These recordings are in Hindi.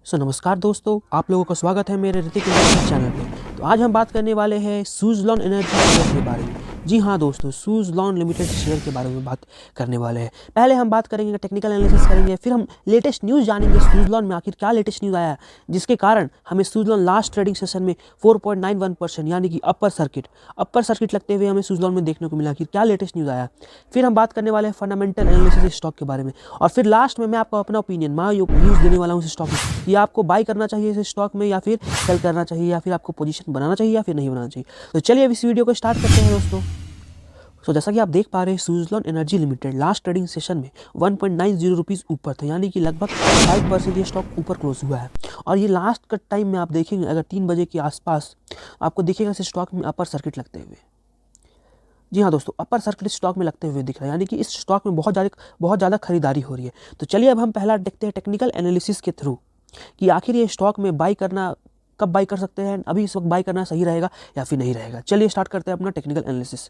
नमस्कार दोस्तों, आप लोगों का स्वागत है मेरे ऋतिक इन्वेस्टमेंट चैनल पे। तो आज हम बात करने वाले हैं सुज़लॉन एनर्जी शेयर के बारे में। जी हाँ दोस्तों, सुज़लॉन लिमिटेड शेयर के बारे में बात करने वाले हैं। पहले हम बात करेंगे, टेक्निकल एनालिसिस करेंगे, फिर हम लेटेस्ट न्यूज़ जानेंगे सुज़लॉन में आखिर क्या लेटेस्ट न्यूज़ आया है जिसके कारण हमें सुज़लॉन लास्ट ट्रेडिंग सेशन में 4.91% यानी कि अपर सर्किट लगते हुए हमें सुज़लॉन में देखने को मिला। आखिर क्या लेटेस्ट न्यूज़ आया। फिर हम बात करने वाले हैं फंडामेंटल एनालिसिस स्टॉक के बारे में, और फिर लास्ट में मैं आपको अपना ओपिनियन, माय व्यूज़ देने वाला हूँ इस स्टॉक में। या आपको बाय करना चाहिए इस स्टॉक में, या फिर सेल करना चाहिए, या फिर आपको पोजीशन बनाना चाहिए या फिर नहीं बनाना चाहिए। तो चलिए अब इस वीडियो को स्टार्ट करते हैं दोस्तों। जैसा कि आप देख पा रहे हैं, Suzlon energy limited last trading session में 1.90 रुपीज़ ऊपर था, यानी कि लगभग 5% ये स्टॉक ऊपर क्लोज हुआ है। और ये लास्ट का टाइम में आप देखेंगे, अगर 3 बजे के आसपास आपको दिखेगा इस स्टॉक में अपर सर्किट लगते हुए। जी हाँ दोस्तों, अपर सर्किट स्टॉक में लगते हुए दिख रहा है, यानी कि इस स्टॉक में बहुत ज़्यादा खरीदारी हो रही है। तो चलिए अब हम पहला देखते हैं टेक्निकल एनालिसिस के थ्रू कि आखिर ये स्टॉक में बाई करना, कब बाई कर सकते हैं, अभी इस वक्त बाई करना सही रहेगा या फिर नहीं रहेगा। चलिए स्टार्ट करते हैं अपना टेक्निकल एनालिसिस।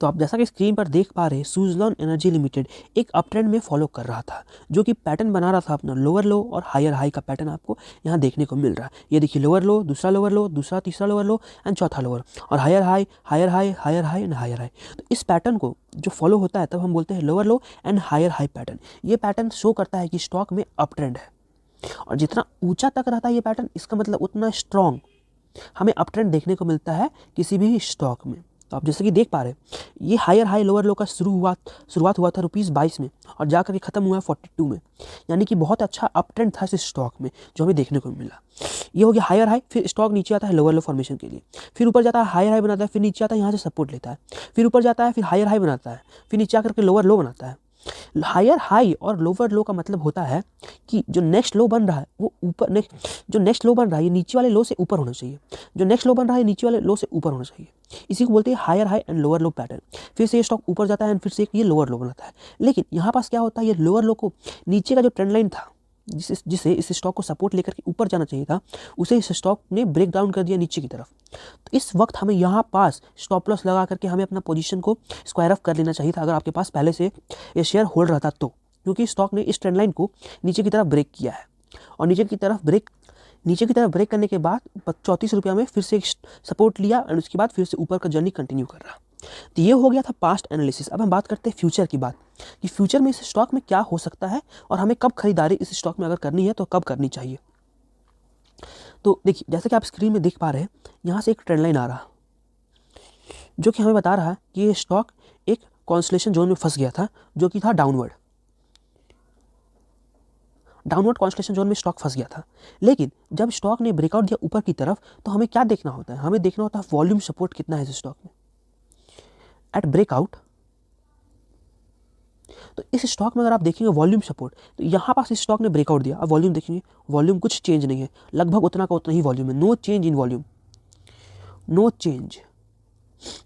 तो आप जैसा कि स्क्रीन पर देख पा रहे हैं, सुज़लॉन एनर्जी लिमिटेड एक अप ट्रेंड में फॉलो कर रहा था, जो कि पैटर्न बना रहा था अपना लोअर लो और हायर हाई का पैटर्न आपको यहाँ देखने को मिल रहा है। ये देखिए, लोअर लो, दूसरा लोअर लो, दूसरा तीसरा लोअर लो एंड चौथा लोअर, और higher high, higher high, higher high and higher high. तो इस पैटर्न को जो फॉलो होता है तब हम बोलते हैं lower low and higher high pattern. ये पैटर्न शो करता है कि स्टॉक में अप ट्रेंड है, और जितना ऊंचा तक रहता है ये पैटर्न, इसका मतलब उतना स्ट्रॉन्ग हमें अप ट्रेंड देखने को मिलता है किसी भी स्टॉक में। तो आप जैसे कि देख पा रहे हैं, ये हायर हाई लोअर लो का शुरुआत हुआ था ₹22 में, और जाकर के ख़त्म हुआ है 42 में, यानी कि बहुत अच्छा अप ट्रेंड था इस स्टॉक में जो हमें देखने को मिला। ये हो गया हायर हाई, फिर स्टॉक नीचे आता है लोअर लो फॉर्मेशन के लिए, फिर ऊपर जाता है हायर हाई बनाता है, फिर नीचे आता है यहाँ से सपोर्ट लेता है, फिर ऊपर जाता है, फिर हायर हाई बनाता है, फिर नीचे आकर के लोअर लो बनाता है। हायर हाई और लोअर लो का मतलब होता है कि जो नेक्स्ट लो बन रहा है वो ऊपर, जो नेक्स्ट लो बन रहा है ये नीचे वाले लो से ऊपर होना चाहिए, जो नेक्स्ट लो बन रहा है नीचे वाले लो से ऊपर होना चाहिए। इसी को बोलते हैं higher high and lower low pattern. फिर से ये स्टॉक ऊपर जाता है एंड फिर से ये लोअर लो बनाता है। लेकिन यहाँ पास क्या होता है, ये लोअर लो को नीचे का जो ट्रेंड लाइन था जिसे इस स्टॉक को सपोर्ट लेकर के ऊपर जाना चाहिए था, उसे इस स्टॉक ने ब्रेक डाउन कर दिया नीचे की तरफ। तो इस वक्त हमें यहाँ पास स्टॉप लॉस लगा करके हमें अपना पोजीशन को स्क्वायर ऑफ कर लेना चाहिए था, अगर आपके पास पहले से ये शेयर होल्ड रहता तो, क्योंकि स्टॉक ने इस ट्रेंड लाइन को नीचे की तरफ ब्रेक किया है, और नीचे की तरफ ब्रेक करने के बाद 34 रुपया में फिर से एक सपोर्ट लिया, और उसके बाद फिर से ऊपर का जर्नी कंटिन्यू कर रहा। तो ये हो गया था पास्ट एनालिसिस। अब हम बात करते हैं फ्यूचर की बात, कि फ्यूचर में इस स्टॉक में क्या हो सकता है और हमें कब खरीदारी इस स्टॉक में अगर करनी है तो कब करनी चाहिए। तो देखिए, जैसे कि आप स्क्रीन में देख पा रहे हैं, यहाँ से एक ट्रेंड लाइन आ रहा जो कि हमें बता रहा है कि ये स्टॉक एक कॉन्सलेशन जोन में फंस गया था, जो कि था डाउनवर्ड कॉन्सलेशन जोन में स्टॉक फंस गया था। लेकिन जब स्टॉक ने ब्रेकआउट दिया ऊपर की तरफ, तो हमें क्या देखना होता है, हमें देखना होता है वॉल्यूम सपोर्ट कितना है इस स्टॉक में एट ब्रेकआउट। तो इस स्टॉक में अगर आप देखेंगे वॉल्यूम सपोर्ट, तो यहाँ पास इस स्टॉक ने ब्रेकआउट दिया। अब वॉल्यूम देखेंगे, वॉल्यूम कुछ चेंज नहीं है, लगभग उतना का उतना ही वॉल्यूम है, no change in volume, no change,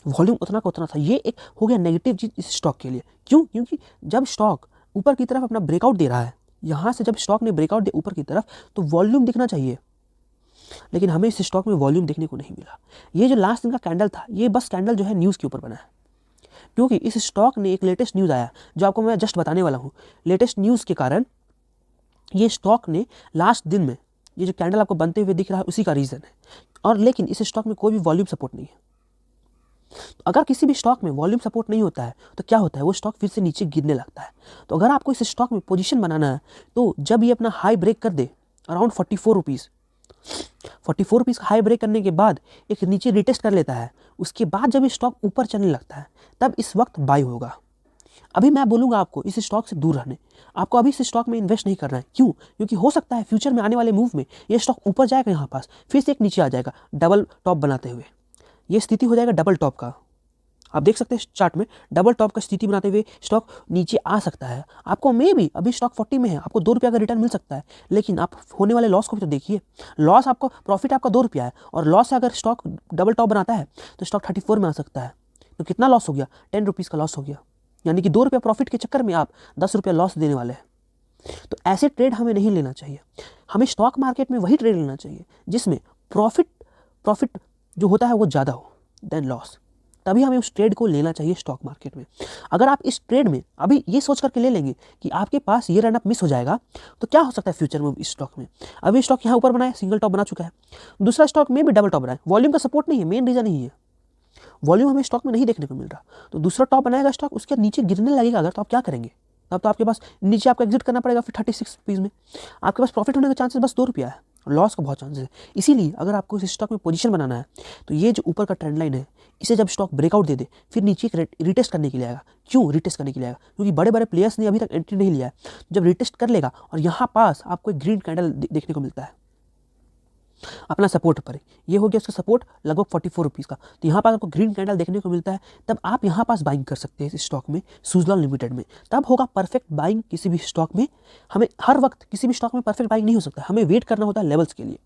volume उतना का उतना था। ये एक हो गया नेगेटिव चीज इस स्टॉक के लिए। क्यों? क्योंकि जब स्टॉक ऊपर की तरफ अपना ब्रेकआउट दे रहा है, यहाँ से जब स्टॉक ने ब्रेकआउट दिया ऊपर की तरफ, तो वॉल्यूम दिखना चाहिए, लेकिन हमें इस स्टॉक में वॉल्यूम देखने को नहीं मिला। ये जो लास्ट दिन का कैंडल था, ये बस कैंडल जो है न्यूज़ के ऊपर बना है, क्योंकि इस स्टॉक ने एक लेटेस्ट न्यूज़ आया जो आपको मैं जस्ट बताने वाला हूँ। लेटेस्ट न्यूज़ के कारण ये स्टॉक ने लास्ट दिन में, ये जो कैंडल आपको बनते हुए दिख रहा है उसी का रीज़न है। और लेकिन इस स्टॉक में कोई भी वॉल्यूम सपोर्ट नहीं है। तो अगर किसी भी स्टॉक में वॉल्यूम सपोर्ट नहीं होता है तो क्या होता है, वो स्टॉक फिर से नीचे गिरने लगता है। तो अगर आपको इस स्टॉक में पोजीशन बनाना है, तो जब ये अपना हाई ब्रेक कर दे अराउंड 44 रुपीज़ का हाई ब्रेक करने के बाद एक नीचे रिटेस्ट कर लेता है, उसके बाद जब ये स्टॉक ऊपर चलने लगता है, तब इस वक्त बाई होगा। अभी मैं बोलूँगा आपको इस स्टॉक से दूर रहने, आपको अभी इस स्टॉक में इन्वेस्ट नहीं करना है। क्यों? क्योंकि हो सकता है फ्यूचर में आने वाले मूव में ये स्टॉक ऊपर जाएगा, यहाँ पास फिर से एक नीचे आ जाएगा डबल टॉप बनाते हुए। ये स्थिति हो जाएगा डबल टॉप का। आप देख सकते हैं चार्ट में डबल टॉप का स्थिति बनाते हुए स्टॉक नीचे आ सकता है। आपको मे भी अभी स्टॉक 40 में है, आपको ₹2 का रिटर्न मिल सकता है, लेकिन आप होने वाले लॉस को भी तो देखिए। लॉस आपको, प्रॉफिट आपका ₹2 है, और लॉस से अगर स्टॉक डबल टॉप बनाता है तो स्टॉक 34 में आ सकता है। तो कितना लॉस हो गया? ₹10 का लॉस हो गया, यानी कि ₹2 प्रॉफिट के चक्कर में आप ₹10 लॉस देने वाले हैं। तो ऐसे ट्रेड हमें नहीं लेना चाहिए। हमें स्टॉक मार्केट में वही ट्रेड लेना चाहिए जिसमें प्रॉफिट जो होता है वो ज़्यादा हो देन लॉस, तभी हमें उस ट्रेड को लेना चाहिए स्टॉक मार्केट में। अगर आप इस ट्रेड में अभी ये सोच करके ले लेंगे कि आपके पास ये रन अप मिस हो जाएगा, तो क्या हो सकता है फ्यूचर में इस स्टॉक में। अभी स्टॉक यहाँ ऊपर बनाए, सिंगल टॉप बना चुका है, दूसरा स्टॉक में भी डबल टॉप बनाए, वॉल्यूम का सपोर्ट नहीं है, मेन रीजन नहीं है, वॉल्यूम हमें स्टॉक में नहीं देखने को मिल रहा। तो दूसरा टॉप बनाएगा स्टॉक, उसके नीचे गिरने लगेगा अगर, तो आप क्या करेंगे। तब तो आपके पास नीचे आपको एग्जिट करना पड़ेगा फिर 36 रुपीज़ में। आपके पास प्रॉफिट होने के चांसेस बस 2 रुपया है, लॉस का बहुत चांसेस है। इसीलिए अगर आपको इस स्टॉक में पोजीशन बनाना है, तो ये जो ऊपर का ट्रेंड लाइन है, इसे जब स्टॉक ब्रेकआउट दे दे, फिर नीचे एक रिटेस्ट करने के लिए आएगा। क्यों रिटेस्ट करने के लिए आएगा? क्योंकि बड़े बड़े प्लेयर्स ने अभी तक एंट्री नहीं लिया है। जब रिटेस्ट कर लेगा और यहाँ पास आपको एक ग्रीन कैंडल देखने को मिलता है अपना सपोर्ट पर, ये हो गया उसका सपोर्ट लगभग 44 रुपीज़ का, तो यहाँ पर आपको ग्रीन कैंडल देखने को मिलता है, तब आप यहाँ पास बाइंग कर सकते हैं इस स्टॉक में, सुज़लॉन लिमिटेड में। तब होगा परफेक्ट बाइंग किसी भी स्टॉक में। हमें हर वक्त किसी भी स्टॉक में परफेक्ट बाइंग नहीं हो सकता, हमें वेट करना होता है लेवल्स के लिए।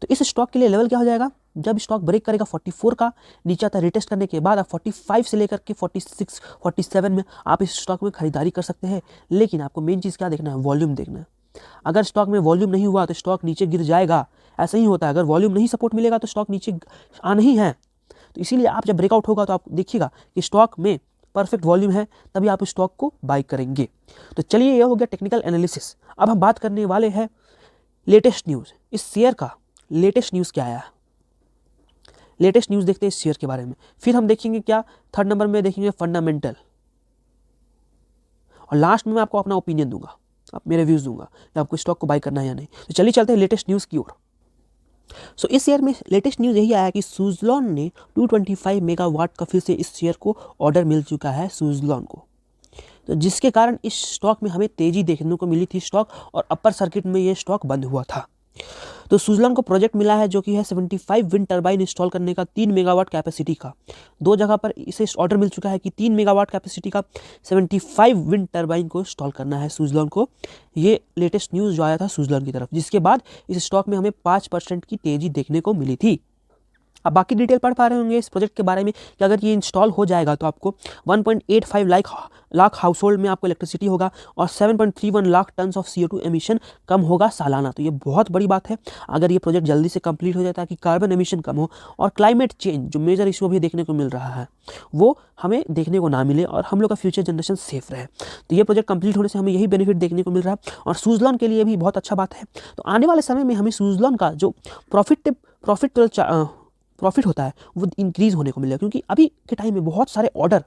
तो इस स्टॉक के लिए लेवल क्या हो जाएगा, जब स्टॉक ब्रेक करेगा 44 का, नीचे आता रिटेस्ट करने के बाद आप 45 से लेकर के 46 47 में आप इस स्टॉक में खरीदारी कर सकते हैं। लेकिन आपको मेन चीज़ क्या देखना है, वॉल्यूम देखना है। अगर स्टॉक में वॉल्यूम नहीं हुआ तो स्टॉक नीचे गिर जाएगा, ऐसा ही होता है। अगर वॉल्यूम नहीं सपोर्ट मिलेगा तो स्टॉक नीचे आना ही है। तो इसीलिए आप जब ब्रेकआउट होगा तो आप देखिएगा कि स्टॉक में परफेक्ट वॉल्यूम है, तभी आप स्टॉक को बाई करेंगे। तो चलिए, यह हो गया टेक्निकल एनालिसिस। अब हम बात करने वाले हैं लेटेस्ट न्यूज़। इस शेयर का लेटेस्ट न्यूज़ क्या आया है, लेटेस्ट न्यूज़ देखते हैं इस शेयर के बारे में। फिर हम देखेंगे क्या, थर्ड नंबर में देखेंगे फंडामेंटल, और लास्ट में मैं आपको अपना ओपिनियन दूंगा, आप मेरे व्यूज़ दूंगा कि आपको स्टॉक को बाई करना है या नहीं। तो चलिए चलते हैं लेटेस्ट न्यूज़ की ओर। सो इस शेयर में लेटेस्ट न्यूज़ यही आया कि सुज़लॉन ने 225 मेगावाट का फिर से इस शेयर को ऑर्डर मिल चुका है सुज़लॉन को, तो जिसके कारण इस स्टॉक में हमें तेज़ी देखने को मिली थी स्टॉक, और अपर सर्किट में ये स्टॉक बंद हुआ था। तो सुज़लॉन को प्रोजेक्ट मिला है जो कि है 75 विंड टर्बाइन इंस्टॉल करने का 3 मेगावाट कैपेसिटी का। दो जगह पर इसे ऑर्डर मिल चुका है कि 3 मेगावाट कैपेसिटी का 75 विंड टर्बाइन को इंस्टॉल करना है सुज़लॉन को। ये लेटेस्ट न्यूज़ जो आया था सुज़लॉन की तरफ, जिसके बाद इस स्टॉक में हमें 5% की तेज़ी देखने को मिली थी। अब बाकी डिटेल पढ़ पा रहे होंगे इस प्रोजेक्ट के बारे में कि अगर ये इंस्टॉल हो जाएगा तो आपको 1.85 लाख हाउस होल्ड में आपको इलेक्ट्रिसिटी होगा, और 7.31 lakh ton of CO2 emission कम होगा सालाना। तो ये बहुत बड़ी बात है अगर ये प्रोजेक्ट जल्दी से कंप्लीट हो जाता है, कि कार्बन एमिशन कम हो और क्लाइमेट चेंज जो मेजर इशू अभी देखने को मिल रहा है वो हमें देखने को ना मिले, और हम लोग का फ्यूचर जनरेशन सेफ रहे। तो ये प्रोजेक्ट कंप्लीट होने से हमें यही बेनिफिट देखने को मिल रहा है, और सुज़लॉन के लिए भी बहुत अच्छा बात है। तो आने वाले समय में हमें सुज़लॉन का जो प्रॉफिट होता है वो इंक्रीज़ होने को मिलेगा, क्योंकि अभी के टाइम में बहुत सारे ऑर्डर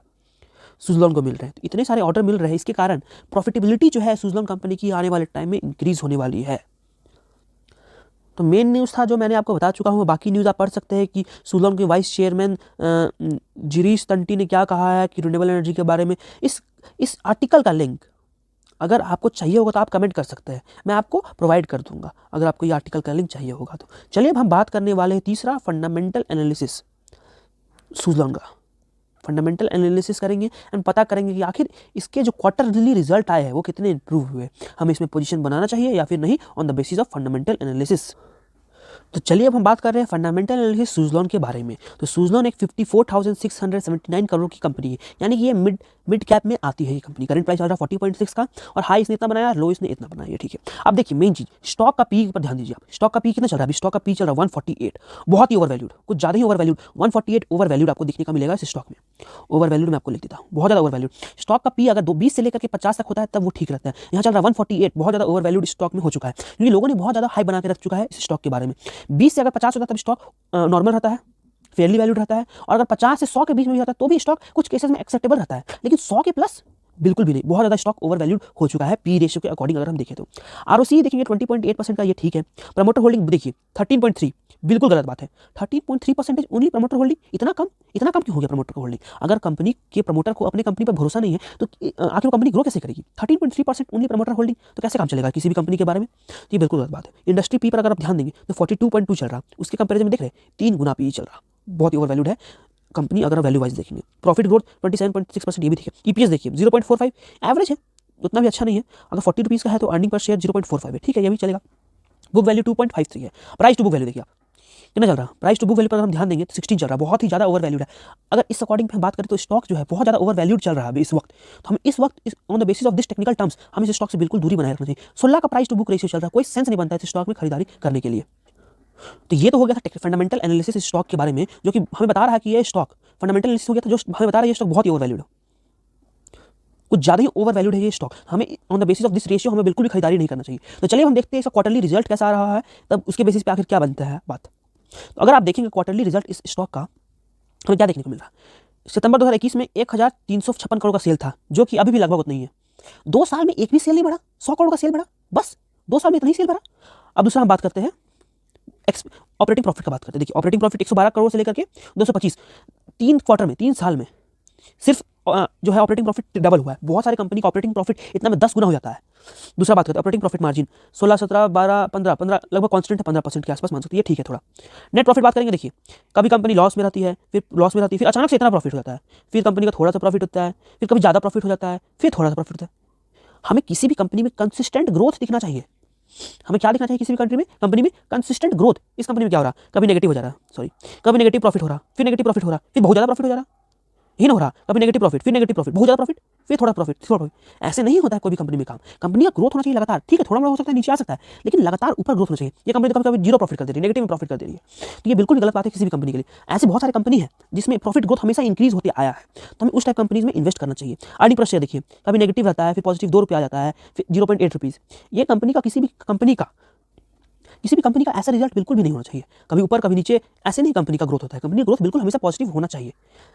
सुज़लॉन को मिल रहे हैं। तो इतने सारे ऑर्डर मिल रहे हैं, इसके कारण प्रॉफिटेबिलिटी जो है सुज़लॉन कंपनी की आने वाले टाइम में इंक्रीज़ होने वाली है। तो मेन न्यूज़ था जो मैंने आपको बता चुका हूँ। बाकी न्यूज़ आप पढ़ सकते हैं कि सुज़लॉन के वाइस चेयरमैन जिरीश तंटी ने क्या कहा है कि रिन्यूएबल एनर्जी के बारे में। इस आर्टिकल का लिंक अगर आपको चाहिए होगा तो आप कमेंट कर सकते हैं, मैं आपको प्रोवाइड कर दूंगा अगर आपको ये आर्टिकल का लिंक चाहिए होगा तो। चलिए अब हम बात करने वाले हैं तीसरा, फंडामेंटल एनालिसिस सुज़लॉन का। फंडामेंटल एनालिसिस करेंगे एंड पता करेंगे कि आखिर इसके जो क्वार्टरली रिजल्ट आए हैं वो कितने इंप्रूव हुए, हमें इसमें पोजीशन बनाना चाहिए या फिर नहीं, on the basis of fundamental analysis. तो चलिए अब हम बात कर रहे हैं फंडामेंटल एनालिसिस सुज़लॉन के बारे में। तो सुज़लॉन एक 54,679 करोड़ की कंपनी है, यानी कि ये मिड कैप में आती है ये कंपनी। करंट प्राइस चल रहा है 40.6 का, और हाई इसने इतना बनाया, लो इसने इतना बनाया, ठीक है। अब देखिए मेन चीज, स्टॉक का पी पर ध्यान दीजिए आप। स्टॉक का पी कितना चल रहा है अभी? स्टॉक का पी चल रहा है 148, बहुत ही ओवर वैल्यूड, कुछ ज़्यादा ही ओवर वैल्यूड। 148 ओवर वैल्यूड आपको देखने का मिलेगा इस स्टॉक में। ओवर वैल्यूड मैं आपको लिख देता हूँ, बहुत ज़्यादा ओवर वैल्यूड। स्टॉक का पी अगर 20 से लेकर के 50 तक होता है तब वो ठीक रहता है। यहाँ चल रहा है 148, बहुत ज़्यादा ओवर वैल्यूड स्टॉक में हो चुका है, क्योंकि लोगों ने बहुत ज़्यादा हाई बना के रख चुका है इस स्टॉक के बारे में। 20 से अगर 50 होता है तब स्टॉक नॉर्मल रहता है, फेयरली वैल्यूड रहता है, और अगर 50 से 100 के बीच में भी होता है तो भी स्टॉक कुछ केसेस में एक्सेप्टेबल रहता है, लेकिन 100 के प्लस बिल्कुल भी नहीं। बहुत ज़्यादा स्टॉक ओवर वैल्यूड हो चुका है पी रेशियो के अकॉर्डिंग अगर हम देखें तो। आरओसी देखेंगे 20.8% का, ये ठीक है। प्रमोटर होल्डिंग देखिए 13.3, बिल्कुल गलत बात है। 13.3% ओनली प्रमोटर होल्डिंग, इतना कम क्यों हो गया प्रमोटर होल्डिंग? अगर कंपनी के प्रमोटर को अपनी कंपनी पर भरोसा नहीं है तो आखिर वो कंपनी ग्रो कैसे करेगी? 13.3% ओनली प्रमोटर होल्डिंग, तो कैसे काम चलेगा किसी भी कंपनी के बारे में? तो ये बिल्कुल गलत बात है। इंडस्ट्री पी पर अगर आप ध्यान देंगे तो 42.2 चल रहा, उसके कंपेरिजन में देख रहे हैं 3 गुना पी चल रहा, बहुत ही ओवर वैल्यूड है कंपनी अगर वैल्यू वाइज देखेंगे। प्रॉफिट ग्रोथ 27.6%, ये भी ठीक है। ईपीएस देखिए 0.45 एवरेज है, उतना भी अच्छा नहीं है। अगर 40 रुपीज़ का है तो अर्निंग पर शेयर 0.45 है, ठीक है, ये भी चलेगा। बुक वैल्यू 2.53 है। प्राइस टू बुक वैल्यू देखिए आप कितना चल रहा है। प्राइस टू बुक वैल्यू पर अगर हम ध्यान देंगे तो 16 चल रहा है, बहुत ही ज़्यादा ओवर वैल्यूड है। अगर इस अकॉर्डिंग हम बात करें तो स्टॉक जो है बहुत ज़्यादा ओवर वैल्यूड चल रहा है अभी इस वक्त। तो हम इस वक्त on the basis of this technical terms हम इस स्टॉक से बिल्कुल दूरी बनाए रखना चाहिए। 16 का प्राइस टू बुक रेशियो चल रहा है, कोई सेंस नहीं बनता है इस स्टॉक में खरीदारी करने के लिए। तो ये तो हो गया था फंडामेंटल एनालिसिस इस स्टॉक के बारे में, जो कि हमें बता रहा है कि ये स्टॉक फंडामेंटल एनालिसिस हो गया था जो हमें बता रहा है ये स्टॉक बहुत ही ओवर वैल्यूड है, कुछ ज़्यादा ही ओवर वैल्यूड है ये स्टॉक। हमें on the basis of this ratio हमें बिल्कुल भी खरीदारी नहीं करना चाहिए। तो चलिए हम देखते हैं इसका क्वार्टरली रिजल्ट कैसा आ रहा है, तब उसके बेसिस पे आखिर क्या बनता है बात। तो अगर आप देखेंगे क्वार्टरली रिजल्ट इस स्टॉक का, हमें क्या देखने को मिल रहा है। सितंबर 2021 में 1356 करोड़ का सेल था, जो कि अभी भी लगभग उतना ही है। 2 साल में एक भी सेल नहीं बढ़ा, 100 करोड़ का सेल बढ़ा, बस 2 साल में इतना ही सेल बढ़ा। अब दूसरा हम बात करते हैं ऑपरेटिंग प्रॉफिट का बात करते हैं। देखिए ऑपरेटिंग प्रॉफिट 112 करोड़ से लेकर के 225, 3 क्वार्टर में, 3 साल में सिर्फ जो है ऑपरेटिंग प्रॉफिट डबल हुआ है। बहुत सारी कंपनी का ऑपरेटिंग प्रॉफिट इतना में 10 गुना हो जाता है। दूसरा बात करते हैं ऑपरेटिंग प्रॉफिट मार्जिन 16, 17, 12, 15 लगभग कांस्टेंट है, 15% के आसपास मान सकते हैं, ठीक है थोड़ा। नेट प्रॉफिट बात करेंगे, देखिए कभी कंपनी लॉस में रहती है, फिर अचानक से इतना प्रॉफिट हो जाता है, फिर कंपनी का थोड़ा सा प्रॉफिट होता है, फिर कभी ज़्यादा प्रॉफिट हो जाता है, फिर थोड़ा सा प्रॉफिट होता है। हमें किसी भी कंपनी में कंसिस्टेंट ग्रोथ दिखना चाहिए। हमें क्या दिखना चाहिए किसी भी कंपनी में कंसिस्टेंट ग्रोथ। इस कंपनी में क्या हो रहा है, कभी नेगेटिव हो जा रहा है, कभी नेगेटिव प्रॉफिट हो रहा, फिर नेगेटिव प्रॉफिट हो रहा, फिर बहुत ज़्यादा प्रॉफिट हो जा रहा, ही ना हो रहा, कभी नेगेटिव प्रॉफिट, फिर नेगेटिव प्रॉफिट, बहुत ज़्यादा प्रॉफिट, फिर थोड़ा प्रॉफिट, थोड़ा प्रॉफिट। ऐसे नहीं होता है कोई भी कंपनी में काम। कंपनी का ग्रोथ होना चाहिए लगातार, ठीक है थोड़ा मोड़ा हो सकता है, नीचे आ सकता है, लेकिन लगातार ऊपर ग्रोथ होना चाहिए। ये कंपनी कभी कभी जीरो प्रॉफिट कर दे रही है, नेगेटिव में प्रॉफिट कर दे रही है, तो ये बिल्कुल गलत बात है किसी भी कंपनी के लिए। ऐसे बहुत सारी कंपनी है जिसमें प्रॉफिट ग्रोथ हमेशा इंक्रीज होते आया है, तो हमें उस टाइप कंपनीज में इन्वेस्ट करना चाहिए। अर्निंग पर शेयर देखिए, कभी नेगेटिव रहता है, फिर पॉजिटिव 2 रुपये आ जाता है, फिर 0.8 रुपीज़। ये कंपनी का किसी भी कंपनी का ऐसा रिजल्ट बिल्कुल भी नहीं होना चाहिए, कभी ऊपर कभी नीचे, ऐसे नहीं कंपनी का ग्रोथ होता है। कंपनी ग्रोथ बिल्कुल हमेशा पॉजिटिव होना चाहिए।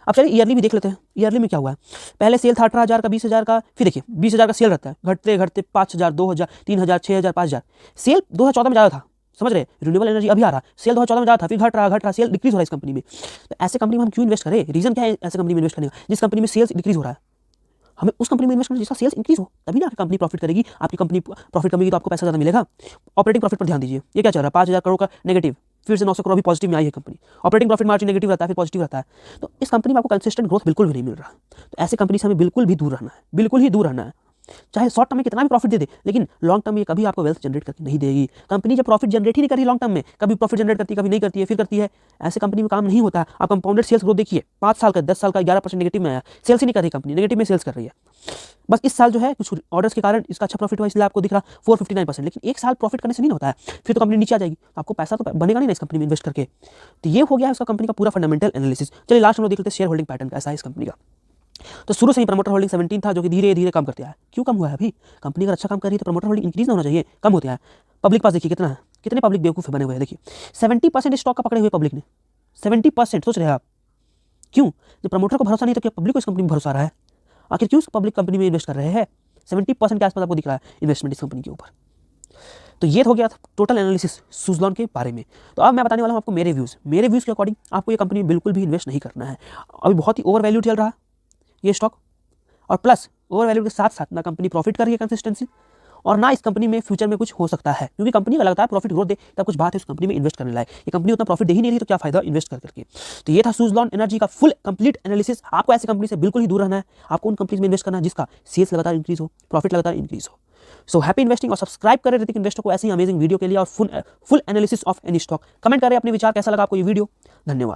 अब चलिए ईयरली भी देख लेते हैं, ईयरली में क्या हुआ है। पहले सेल था 18,000 का, 20,000 का, फिर देखिए 20,000 का सेल रहता है, घटते घटते 5,000, 2,000, 3,000, 6,000, 5,000। सेल 2014 में ज़्यादा था, समझ रहे, रिन्यूएबल एनर्जी अभी आ रहा, सेल 2014 में ज़्यादा था, फिर घट रहा, सेल डिक्रीज हो रहा है इस कंपनी में। तो ऐसे कंपनी में हम क्यों इन्वेस्ट करें? रीजन क्या है ऐसे कंपनी में इन्वेस्ट करने का? जिस कंपनी में सेल्स डिक्रीज हो रहा है, हमें उस कंपनी में इन्वेस्ट करना जिसका सेल्स इंक्रीज हो, तभी ना आपकी कंपनी प्रॉफिट करेगी। आपकी कंपनी प्रॉफिट कमेगी तो आपको पैसा ज़्यादा मिलेगा। ऑपरेटिंग प्रॉफिट पर ध्यान दीजिए, ये क्या चल रहा है, 5,000 करोड़ का नेगेटिव, फिर से 900 करोड़ भी पॉजिटिव में आई है company. Operating profit margin negative रहता है, फिर पॉजिटिव रहता है, तो इस कंपनी में आपको कंसिस्टेंट ग्रोथ बिल्कुल भी नहीं मिल रहा। तो ऐसे कंपनी से हमें बिल्कुल भी दूर रहना है, बिल्कुल ही दूर रहना है। चाहे शॉर्ट टर्म में कितना भी प्रॉफिट दे दे, लेकिन लॉन्ग टर्म में कभी आपको वेल्थ जनरेट करके नहीं देगी। कंपनी जब प्रॉफिट जनरेट ही नहीं कर रही लॉन्ग टर्म में, कभी प्रॉफिट जनरेट करती है, कभी नहीं करती है, फिर करती है, ऐसे कंपनी में काम नहीं होता है। आप कंपाउंडेड सेल्स ग्रोथ देखिए, 5 साल का, 10 साल का 11% नेगेटिव में आया, सेल्स ही नहीं कर रही कंपनी, नेगेटिव में सेल्स कर रही है। बस इस साल जो है कुछ ऑर्डर्स के कारण इसका अच्छा प्रॉफिट हुआ, इसलिए आपको दिख रहा 459%, लेकिन एक साल प्रॉफिट करने से नहीं होता है, फिर तो कंपनी नीचे आ जाएगी, आपको पैसा तो बनेगा नहीं ना इस कंपनी में इन्वेस्ट करके। तो ये हो गया है उसका कंपनी का पूरा फंडामेंटल एनालिसिस। चलिए लास्ट हम लोग देख लेते हैं शेयर होल्डिंग पैटर्न कैसा है इस कंपनी का। तो शुरू से ही प्रमोटर होल्डिंग 17 था, जो कि धीरे धीरे कम करते आया। क्यों कम हुआ है? अभी कंपनी अगर अच्छा काम कर रही है तो प्रमोटर होल्डिंग इंक्रीज ना होना चाहिए, कम होते हैं। पब्लिक पास देखिए कितना है, कितने पब्लिक बेवकूफ़ बने हुए हैं। देखिए 70% स्टॉक का पकड़े हुए पब्लिक ने, 70%। सोच रहे हैं आप क्यों? जब प्रमोटर को भरोसा नहीं तो क्या पब्लिक को इस कंपनी में भरोसा आ रहा है? आखिर क्यों पब्लिक कंपनी में इन्वेस्ट कर रहे हैं? 70% के आसपास आपको दिख रहा है इन्वेस्टमेंट इस कंपनी के ऊपर। तो ये हो गया टोटल एनालिसिस सुज़लॉन के बारे में। तो अब मैं बताने वाला हूँ आपको मेरे व्यूज़ के अकॉर्डिंग आपको ये कंपनी में बिल्कुल भी इन्वेस्ट नहीं करना है। अभी बहुत ही ओवर वैल्यू चल रहा है ये स्टॉक, और प्लस ओवर वैल्यू के साथ साथ ना कंपनी प्रॉफिट कर रही है कंसिस्टेंसी, और ना इस कंपनी में फ्यूचर में कुछ हो सकता है, क्योंकि कंपनी का लगातार प्रॉफिट ग्रोथ दे तब कुछ बात है उस कंपनी में इन्वेस्ट करने लायक। ये कंपनी उतना प्रॉफिट दे ही नहीं रही तो क्या फायदा इन्वेस्ट करके। तो ये था सुज़लॉन एनर्जी का फुल कंप्लीट एनालिसिस। आपको ऐसी कंपनी से बिल्कुल ही दूर रहना है, आपको उन कंपनी में इन्वेस्ट करना है जिसका सेल्स लगातार इंक्रीज हो, प्रॉफिट लगातार इंक्रीज हो। सो हैप्पी इन्वेस्टिंग, और सब्सक्राइब करें ऋतिक इन्वेस्टर को ऐसी अमेजिंग वीडियो के लिए और full analysis of any stock. Comment करें अपने विचार, कैसा लगा आपको ये वीडियो। धन्यवाद।